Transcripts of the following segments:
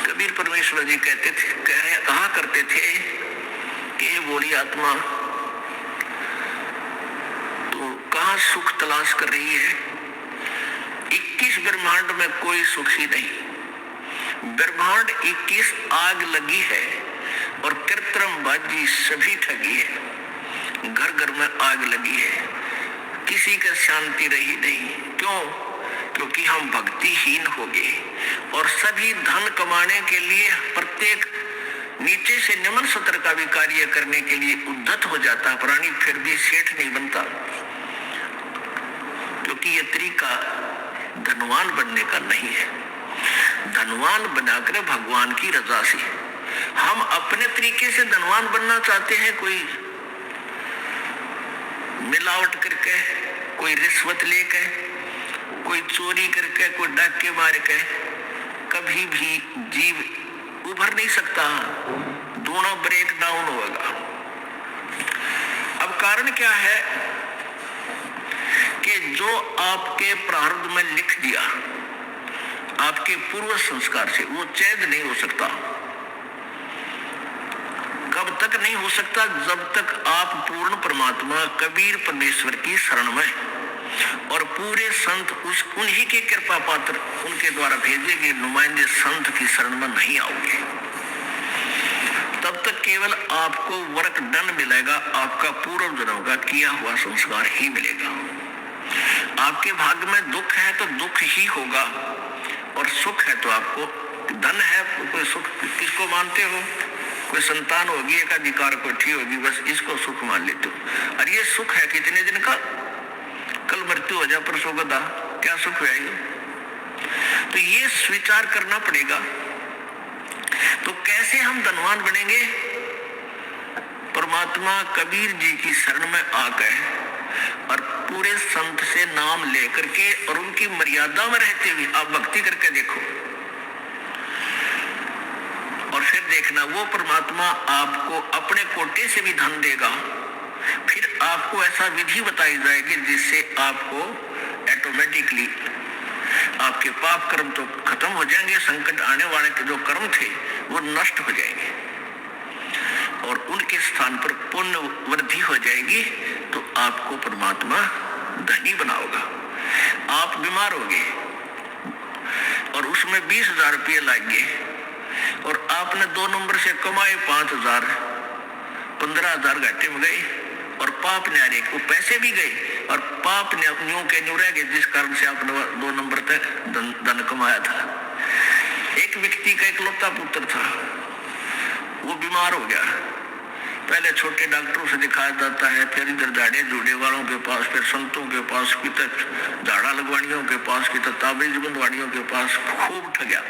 कबीर परमेश्वर जी कहा करते थे कि ये बोली आत्मा तो कहाँ सुख तलाश कर रही है। 21 ब्रह्मांड में कोई सुख ही नहीं। ब्रह्मांड 21 आग लगी है और कृत्रिम बाजी सभी ठगी है। घर घर में आग लगी है, किसी का शांति रही नहीं। क्यों? क्योंकि हम भक्तिहीन हो गए और सभी धन कमाने के लिए प्रत्येक नीचे से निम्न स्तर का भी कार्य करने के लिए उद्धत हो जाता है प्राणी, फिर भी सेठ नहीं बनता। क्योंकि ये तरीका धनवान बनने का नहीं है। धनवान बनाकर भगवान की रजा से हम अपने तरीके से धनवान बनना चाहते हैं, कोई मिलावट करके, कोई रिश्वत लेके, कोई चोरी करके, कोई डाके मार के, कभी भी जीव उभर नहीं सकता। दोनों ब्रेक डाउन होगा। अब कारण क्या है कि जो आपके प्रारब्ध में लिख दिया आपके पूर्व संस्कार से, वो चेंज नहीं हो सकता। कब तक नहीं हो सकता? जब तक आप पूर्ण परमात्मा कबीर परमेश्वर की शरण में और पूरे संत उन्हीं के कृपा पात्र, उनके द्वारा भेजे गए नुमाइंदे संत की शरण में नहीं आओगे, तब तक केवल आपको वर्क डन मिलेगा। आपका पूर्व जन्म का किया हुआ संस्कार ही मिलेगा। आपके भाग्य में दुख है तो दुख ही होगा, और सुख है तो आपको धन है। कोई सुख किसको मानते हो? कोई संतान होगी, एक अधिकार कोठी होगी, बस इसको सुख मान लेते हो। और ये सुख है कितने दिन का? कल मृत्यु हो जाए, परसों गदा, क्या सुख है ये? तो ये स्वीकार करना पड़ेगा। तो कैसे हम धनवान बनेंगे? परमात्मा कबीर जी की शरण में आकर और पूरे संत से नाम लेकर के और उनकी मर्यादा में रहते हुए आप भक्ति करके देखो, और फिर देखना वो परमात्मा आपको अपने कोटे से भी धन देगा। फिर आपको ऐसा विधि बताई जाएगी जिससे आपको ऑटोमेटिकली आपके पाप कर्म तो खत्म हो जाएंगे, संकट आने वाले के जो कर्म थे वो नष्ट हो जाएंगे और उनके स्थान पर पुण्य वृद्धि हो जाएगी। तो आपको परमात्मा धनी बनाओगा। आप बीमार होगे और उसमें 20,000 रुपये लाएंगे और आपने 2 नंबर से कमाए 5,000, 15,000 घाटे में गए और पाप ने आरे को पैसे भी गए और पाप ने न्यू के न्यू रह गए, जिस कारण से आपने 2 नंबर तक धन कमाया था। एक व्यक्ति का इकलौता पुत्र था, वो बीमार हो गया। पहले छोटे डॉक्टरों से दिखाया जाता है, फिर इधर झाड़े जूड़े वालों के पास, फिर संतों के पास, कितने झाड़ा लगवानियों के पास, कितने ताबीज बंधवानियों के पास खूब ठगया।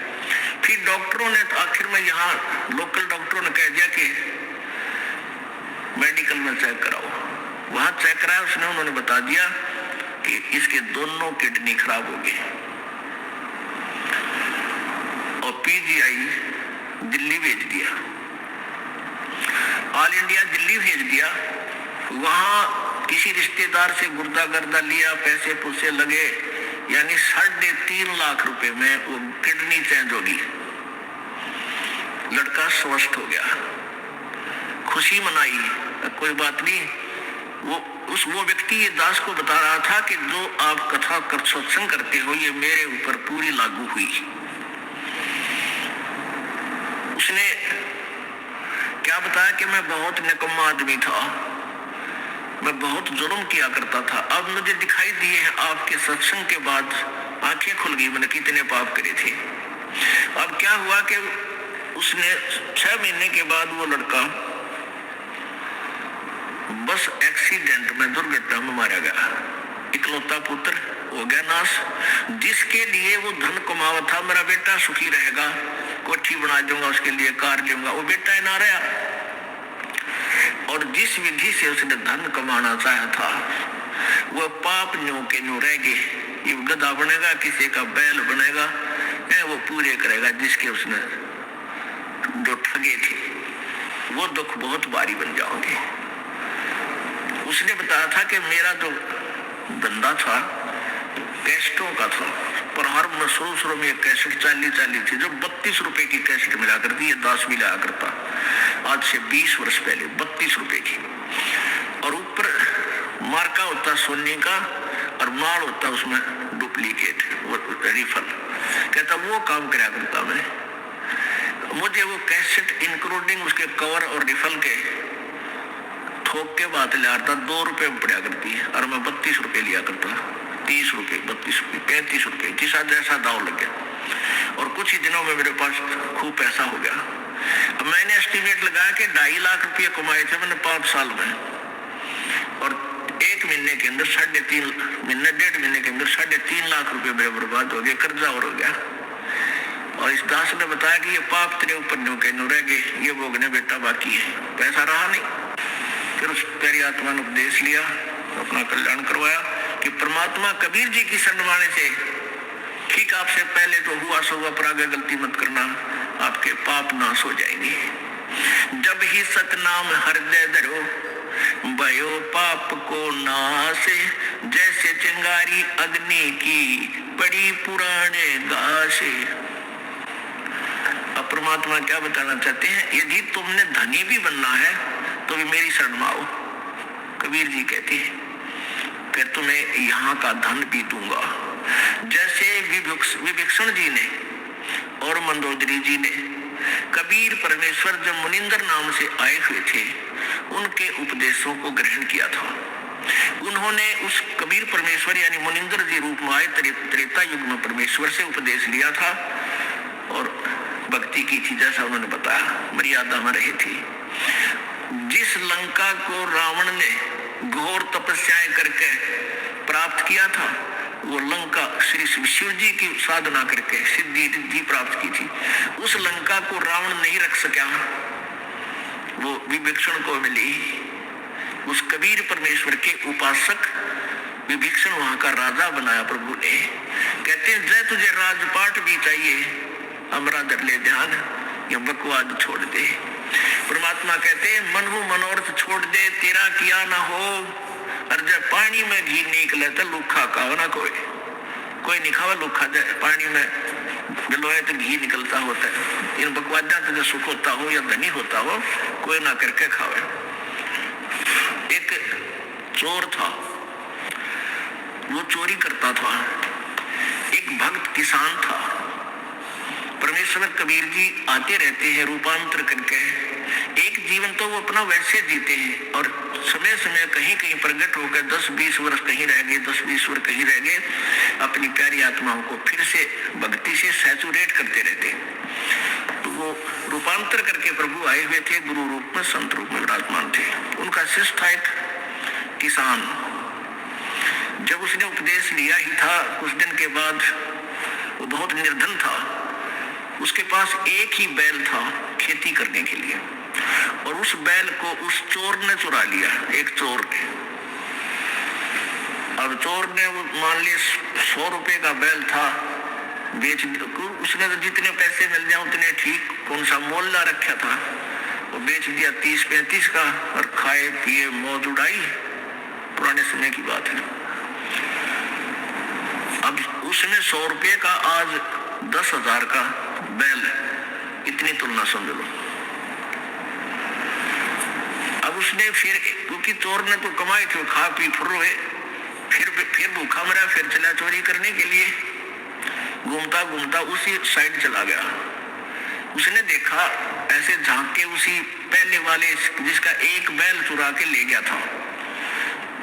फिर डॉक्टरों ने तो आखिर में यहाँ लोकल डॉक्टरों ने कह दिया कि मेडिकल में चेक कराओ। वहां चेक कराया उसने, उन्होंने बता दिया कि इसके दोनों किडनी खराब हो गए और पीजीआई दिल्ली भेज दिया, ऑल इंडिया दिल्ली भेज दिया। वहां किसी रिश्तेदार से गुर्दा गर्दा लिया, पैसे पुसे लगे, यानी 3.5 लाख रुपए में वो किडनी चेंज होगी। लड़का स्वस्थ हो गया, खुशी मनाई, कोई बात नहीं। वो व्यक्ति ये दास को बता रहा था कि जो आप कथा कर सत्संग करते हो ये मेरे ऊपर पूरी लागू हुई। उसने क्या बताया कि मैं बहुत निकम्मा आदमी था, मैं बहुत जुल्म किया करता था। अब मुझे दिखाई दिए हैं आपके सत्संग के बाद, आंखें खुल गई, मैंने कितने पाप करे थे। अब क्या हुआ कि उसने 6 महीने के बाद वो लड़का बस एक्सीडेंट में, दुर्घटना में मारा गया। इकलौता पुत्र हो गया नाश, जिसके लिए वो धन कमावा था, मेरा बेटा सुखी रहेगा, कोठी बना दूंगा, उसके लिए कार लूंगा, वो बेटा ना रहा। और जिस विधि से उसने धन कमाना चाहा था वो पाप न्यू के न्यू रह गए। ये गधा बनेगा, किसी का बैल बनेगा, वो पूरे करेगा जिसके उसने जो ठगे थे। वो दुख बहुत भारी बन जाओगे। उसने बताया था कि मेरा जो धंधा था कैस्टों का था, प्रारंभ में शुरू में कैसेट 40 थी, जो 32 रुपए की कैसेट मिला करती, ये 10 भी लाया करता, आज से 20 वर्ष पहले 32 रुपए की। और ऊपर मार्का होता सोने का और माल होता उसमें डुप्लीकेट रिफल। कहता वो काम कराया करता मैं, मुझे वो कैसेट इंक्लूडिंग उसके कवर और रिफल के थोक के बात ले आता 2 रुपए में पड़ा करती है, और मैं 32 रुपए लिया करता, 30 रुपए 32 रुपए 35 रुपए जिसा जैसा दाव लग गया। और कुछ ही दिनों में मेरे पास खूब पैसा हो गया। अब मैंने एस्टिमेट लगाया कि 2.5 लाख रुपये कमाए थे मैंने 5 साल में, और 1 महीने के अंदर 3.5 महीने 1.5 महीने के अंदर 3.5 लाख रुपए मेरे बर्बाद हो गए, कर्जा और हो गया। और इस दास ने बताया कि ये पाप तेरे ऊपर न्यू के न्यू रह गए, ये भोगने बेटा बाकी है, पैसा रहा नहीं। फिर उस प्यारी आत्मा ने उपदेश लिया, अपना कल्याण करवाया कि परमात्मा कबीर जी की शरण से ठीक आपसे पहले तो हुआ सो हुआ, पर आगे गलती मत करना, आपके पाप नाश हो जाएंगे। जब ही सतनाम हृदय धरो भयो पाप को नाश, जैसे चिंगारी अग्नि की बड़ी पुराने घासे। अब परमात्मा क्या बताना चाहते हैं, यदि तुमने धनी भी बनना है तो भी मेरी शरण में आओ। कबीर जी कहते हैं कि तुम्हें यहाँ का धन भी दूंगा। जैसे विभीषण जी ने और मंदोदरी जी ने कबीर परमेश्वर जब मुनिंदर नाम से आए हुए थे उनके उपदेशों को ग्रहण किया था। उन्होंने उस कबीर परमेश्वर यानी मुनिंदर जी रूप में आए त्रेता युग में परमेश्वर से उपदेश लिया था और भक्ति की थी, जैसा उन्होंने बताया, मर्यादा में रहे थे। जिस लंका को रावण ने घोर तपस्याएं करके प्राप्त किया था, वो लंका श्री शिव जी की साधना करके सिद्धि प्राप्त की थी। उस लंका को रावण नहीं रख सका, वो विभीषण को मिली। उस कबीर परमेश्वर के उपासक विभीषण वहां का राजा बनाया प्रभु ने। कहते हैं जय तुझे राजपाट भी चाहिए, हमारा धर ले ध्यान, या बकवाद छोड़ दे। परमात्मा कहते हैं मनहु मनोरथ छोड़ दे, तेरा किया ना हो। और जब पानी में घी निकले तो लूखा खाओ ना, कोई नहीं खावा लूखा। पानी में गलोए तो घी निकलता होता है। इन बकवादा तो जो सुख होता हो या धनी होता हो, कोई ना करके खावे। एक चोर था, वो चोरी करता था। एक भक्त किसान था। परमेश्वर कबीर जी आते रहते हैं रूपांतर करके। एक जीवन तो वो अपना वैसे जीते हैं और समय समय कहीं कहीं प्रकट होकर 10-20 वर्ष कहीं रह गए, 10-20 वर्ष कहीं रह गए, अपनी प्यारी आत्माओं को फिर से भक्ति से सैचुरेट करते रहते। तो वो रूपांतर करके प्रभु आए हुए थे, गुरु रूप में संत रूप में विराजमान थे। उनका शिष्य था एक किसान। जब उसने उपदेश लिया ही था, कुछ दिन के बाद वो बहुत निर्धन था। उसके पास एक ही बैल था खेती करने के लिए, और उस बैल को उस चोर ने चुरा लिया, एक चोर ने। अब चोर ने वो मान लिया 100 रुपए का बैल था, बेच दिया। उसने तो जितने पैसे मिल जाए उतने ठीक, कौन सा मोल ला रखा था, वो बेच दिया 30-35 का, और खाए पिए मौज उड़ाई। पुराने समय की बात है। अब उसने 100 रुपए का आज 10,000 का बैल, इतनी तुलना समझ लो। अब उसने फिर, क्योंकि चोर ने तो कमाई थी, खा पी फुर्रोए, फिर भूखा मरा, फिर चला चोरी करने के लिए। घूमता घूमता उसी साइड चला गया। उसने देखा ऐसे झांक के, उसी पहले वाले जिसका एक बैल चुरा के ले गया था,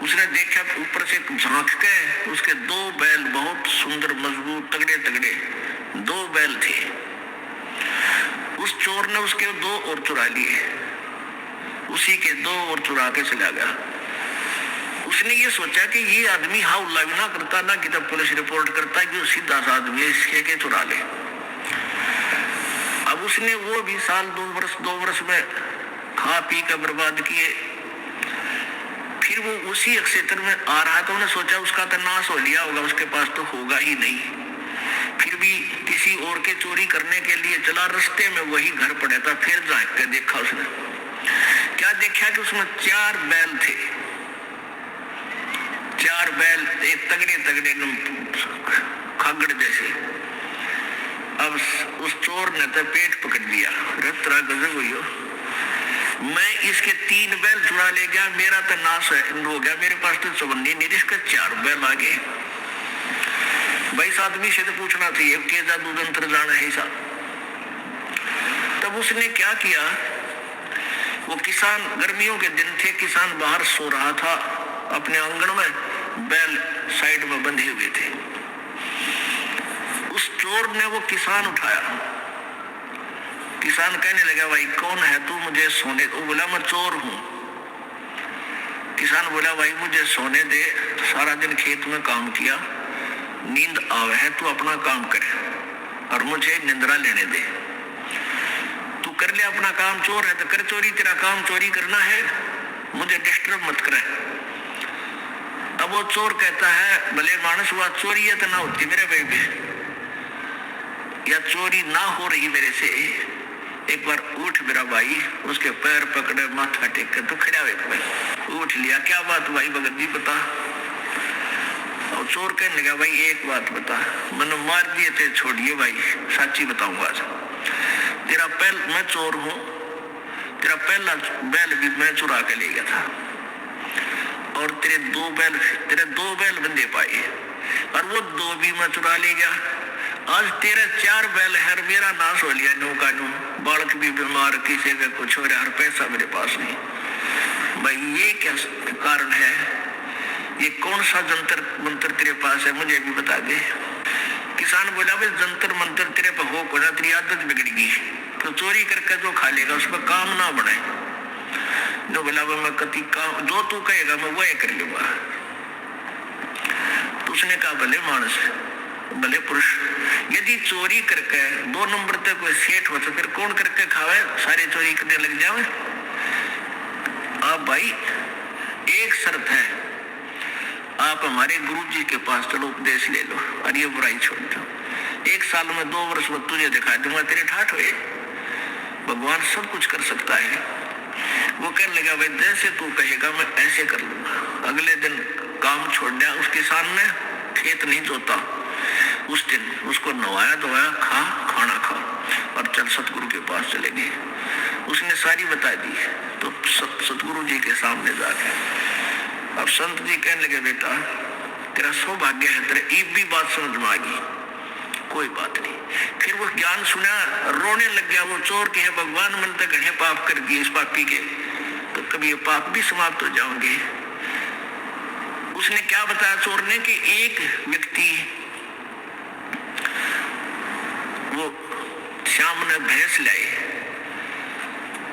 उसने देखा ऊपर से झांक के, उसके 2 बैल बहुत सुंदर मजबूत तगड़े तगड़े 2 बैल थे। उस चोर ने उसके 2 और चुरा लिए, उसी के 2 और चुरा के चला गया। उसने ये सोचा कि ये आदमी हाउला भी ना करता, ना कि तब पुलिस रिपोर्ट करता, कि सीधा सा आदमी इसके के चुरा ले। अब उसने वो भी साल 2 वर्ष में खा पी कर बर्बाद किए। फिर वो उसी क्षेत्र में आ रहा, तो उन्हें सोचा उसका तो नाश हो लिया होगा, उसके पास तो होगा ही नहीं। फिर भी किसी और के चोरी करने के लिए चला, रास्ते में वही घर पड़ा था। फिर झांक कर देखा उसने, क्या देखा कि उसमें 4 बैल थे, 4 बैल एक तगड़े तगड़े खागड़ जैसे। अब उस चोर ने तो पेट पकड़ लिया, रतरा गजब हुई हो, मैं इसके 3 बैल चुरा ले गया, मेरा तो नाश हो गया, मेरे पास तो चवन्नी नहीं, इसके 4 बैल आ गए। भाई इस आदमी से तो पूछना चाहिए के जादू जंत्र जाना है ऐसा। तब उसने क्या किया, वो किसान, गर्मियों के दिन थे, किसान बाहर सो रहा था अपने आंगन में, बैल साइड में बंधे हुए थे। उस चोर ने वो किसान उठाया। किसान कहने लगा भाई कौन है तू, मुझे सोने। वो बोला मैं चोर हूं। किसान बोला भाई मुझे सोने दे, सारा दिन खेत में काम किया, नींद आवे है, तू अपना काम करे और मुझे निंद्रा लेने दे। तू कर ले अपना काम, चोर है तो कर चोरी, तेरा काम चोरी करना है, मुझे डिस्टर्ब मत करे। अब वो चोर कहता है भले मानस हुआ, चोरी है तो ना होती मेरे भाई भी, या चोरी ना हो रही मेरे से, एक बार उठ मेरा भाई। उसके पैर पकड़े, माथा टेक कर तो खड़ा हुए, उठ लिया। क्या बात भाई भगत जी बता। और चोर कहने लगा भाई एक बात बता, मैंने मार दिए थे छोड़िए भाई, सच्ची बताऊंगा आज। तेरा पहल, मैं चोर हूं, तेरा पहला बैल भी मैं चुरा के ले गया था, और तेरे 2 बैल बंदे पाए, और वो 2 भी मैं चुरा ले गया। आज तेरे 4 बैल है, मेरा नाश हो लिया नो का नो, बालक भी बीमार, किसी का कुछ हो रहा, और पैसा मेरे पास नहीं। भाई ये क्या कारण है, ये कौन सा जंतर मंत्र तेरे पास है, मुझे भी बता दे। किसान बोला भाई जंतर मंत्र तेरे पे हो कोना, तेरी आदत बिगड़ेगी, तो चोरी करके जो खा लेगा उस पर काम ना बढ़े। जो बोला मैं कति काम जो तू कहेगा मैं वही कर लूंगा। तो उसने कहा भले मानस, भले पुरुष, यदि चोरी करके 2 नंबर तक कोई सेठ हो तो फिर कौन करके खावे, सारे चोरी करने लग जावे। अब भाई एक शर्त है, आप हमारे गुरु जी के पास चलो, उपदेश ले लो और ये बुराई छोड़ दो। 1 साल में 2 वर्ष में तुझे दिखा दूंगा, तेरे ठाठ हुए। भगवान सब कुछ कर सकता है। वो कहने लगा भाई जैसे तू कहेगा मैं ऐसे कर लूंगा। अगले दिन काम छोड़ दिया, उस किसान ने खेत नहीं जोता, उस दिन उसको नवाया धोया, खाना खा और चल सतगुरु के पास चले गए। उसने सारी बता दी तो सतगुरु जी के सामने जाके अब संत जी कहने लगे बेटा तेरा सौभाग्य है, तेरे एक भी बात समझ में आ गई, कोई बात नहीं। फिर वो ज्ञान सुना, रोने लग गया। वो चोर के हैं भगवान मन तक घने पाप कर दिए इस पापी के, तो कभी ये पाप भी समाप्त हो जाओगे। उसने क्या बताया चोर ने कि एक व्यक्ति, वो शाम ने भैंस लाई,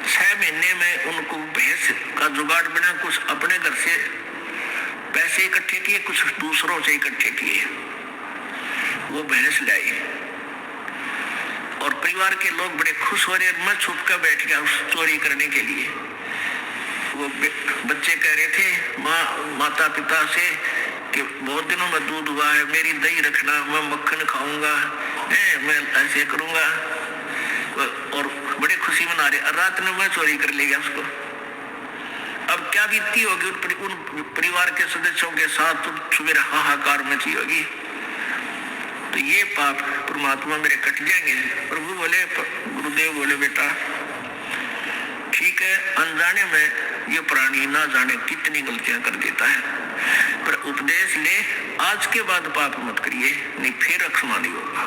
6 महीने में उनको भैंस का जुगाड़ बना, कुछ अपने घर से पैसे इकट्ठे किए, कुछ दूसरों से इकट्ठे किए, वो भैंस लाई और परिवार के लोग बड़े खुश हो रहे। मैं छुप कर बैठ गया उस चोरी करने के लिए। वो बच्चे कह रहे थे माता पिता से कि बहुत दिनों में दूध हुआ है, मेरी दही रखना, मैं मक्खन खाऊंगा, मैं ऐसे करूंगा, और बड़े खुशी मना रहे। रात में मैं चोरी कर ले गया उसको। अब क्या बीती होगी उन परिवार के सदस्यों के साथ, तो सुबह हाहाकार मची होगी। तो ये पाप परमात्मा मेरे कट जाएंगे। प्रभु बोले, गुरुदेव बोले बेटा ठीक है, अनजाने में ये प्राणी ना जाने कितनी गलतियां कर देता है, पर उपदेश ले, आज के बाद पाप मत करिए, नहीं फिर अक्षमा नहीं होगा।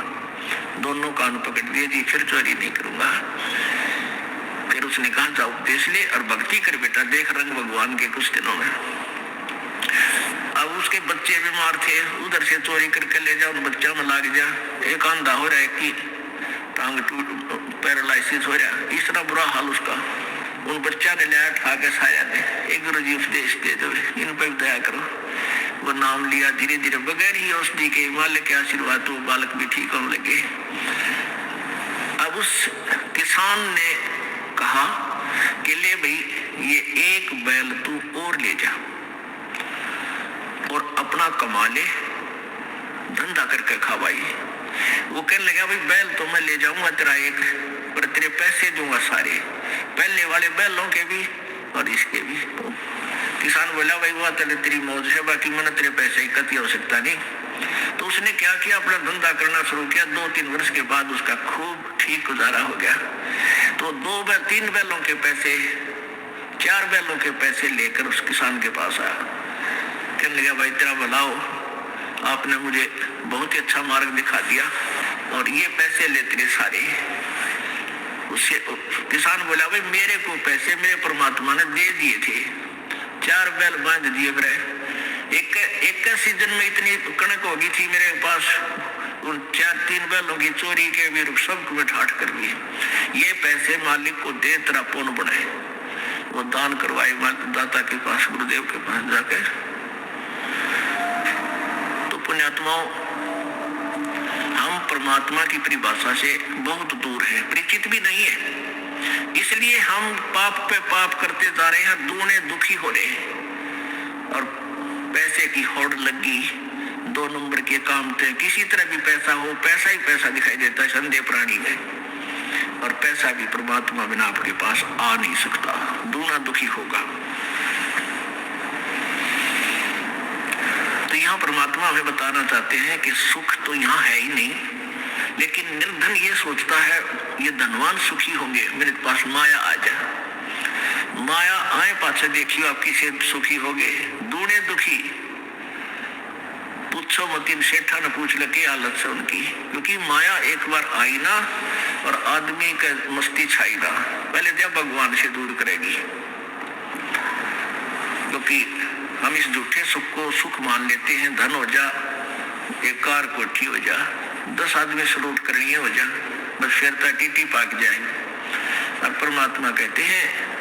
दोनों कान पकड़ दिए जी, फिर चोरी नहीं करूंगा। फिर उसने कहा जा उपदेश ले और भक्ति कर बेटा, देख रंग भगवान के कुछ दिनों में। अब उसके बच्चे बीमार थे, उधर से चोरी करके ले जाओ, बच्चा में लाग जा, एक अंधा हो रहा है कि टांग टूट, पैरालाइसिस हो रहा, इस तरह बुरा हाल उसका। उन बच्चा ने लिया ठा के साया ने, एक गुरु जी उपदेश दे दो, इन पर दया करो। वो नाम लिया, धीरे धीरे बगैर ही औषधि के मालिक के आशीर्वाद तो बालक भी ठीक होने लगे। अब उस किसान ने कहा कि ले भाई ये एक बैल तू और ले जा और अपना कमा ले, धंधा करके खा भाई। वो कहने लगा भाई बैल तो मैं ले जाऊंगा तेरा एक, पर तेरे पैसे दूंगा सारे, पहले वाले बैलों के भी और इसके भी। किसान बोला भाई वह तेरी मौज है, बाकी मैंने तेरे पैसे की कती आवश्यकता नहीं। तो उसने क्या किया, अपना धंधा करना शुरू किया। 2-3 वर्ष के बाद उसका खूब ठीक गुजारा हो गया। तो 3 बैलों के पैसे, 4 बैलों के पैसे लेकर उस किसान के पास आया। कहने लगा भाई तेरा भला हो, आपने मुझे बहुत ही अच्छा मार्ग दिखा दिया और ये पैसे ले तेरे सारे। उससे किसान बोला भाई मेरे को पैसे मेरे परमात्मा ने दे दिए थे, 4 बैल बांध दिए मेरे। एक सीजन में इतनी कणक होगी थी मेरे पास, उन 4-3 बैलों की चोरी के भी सबको मैं ठाठ कर दिए। ये पैसे मालिक को दे, तेरा पुण्य बढ़े। वो दान करवाए दाता के पास, गुरुदेव के पास जाकर। तो पुण्यात्माओं, हम परमात्मा की परिभाषा से बहुत दूर है, परिचित भी नहीं है। इसलिए हम पाप पे पाप करते जा रहे हैं, दूने दुखी हो रहे हैं। और पैसे की होड़ लगी, 2 नंबर के काम थे। किसी तरह भी पैसा हो, पैसा ही पैसा दिखाई देता है संदेह प्राणी में। और पैसा भी परमात्मा बिना आपके पास आ नहीं सकता, दूना दुखी होगा। तो यहाँ परमात्मा हमें बताना चाहते हैं कि सुख तो यहाँ है ही नहीं, लेकिन निर्धन ये सोचता है ये धनवान सुखी होंगे, मेरे पास माया आ जाए। माया आए पाछे देखियो आप किसे सुखी होगे, दूने दुखी। पूछो मत, इन सेठा ने पूछ ले क्या हालत से उनकी, क्योंकि माया एक बार आई ना और आदमी का मस्ती छाई ना, पहले तो भगवान से दूर करेगी। क्योंकि हम इस झूठे सुख को सुख मान लेते हैं, धन हो जा, एक कार कोठी हो जा, 10 आदमी सलूट करेंगे हो जा, बस फिर टीटी पाक जाए। और परमात्मा कहते हैं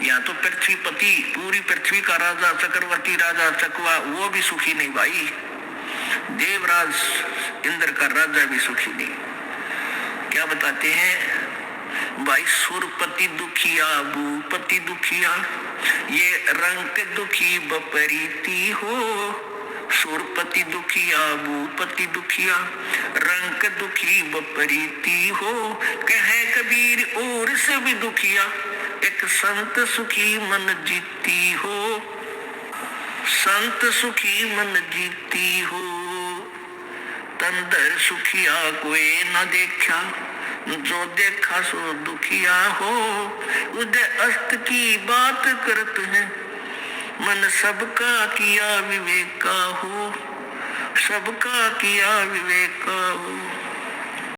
या तो पृथ्वीपति, पूरी पृथ्वी का राजा, चक्रवर्ती राजा चकवा, वो भी सुखी नहीं भाई। देवराज इंद्र का राजा भी सुखी नहीं। क्या बताते हैं भाई, सुरपति दुखिया, भूपति दुखिया, ये रंग दुखी बपरीती हो। सुरपति दुखिया, भूपति दुखिया, रंग दुखी बपरीती हो। कहे कबीर और से भी दुखिया, एक संत सुखी मन जीती हो। संत सुखी मन जीती हो। तंदर सुखिया कोई न देखा, जो देखा सो दुखिया हो। उदय अस्त की बात करते हैं, मन सबका किया विवेका हो। सबका किया विवेका हो।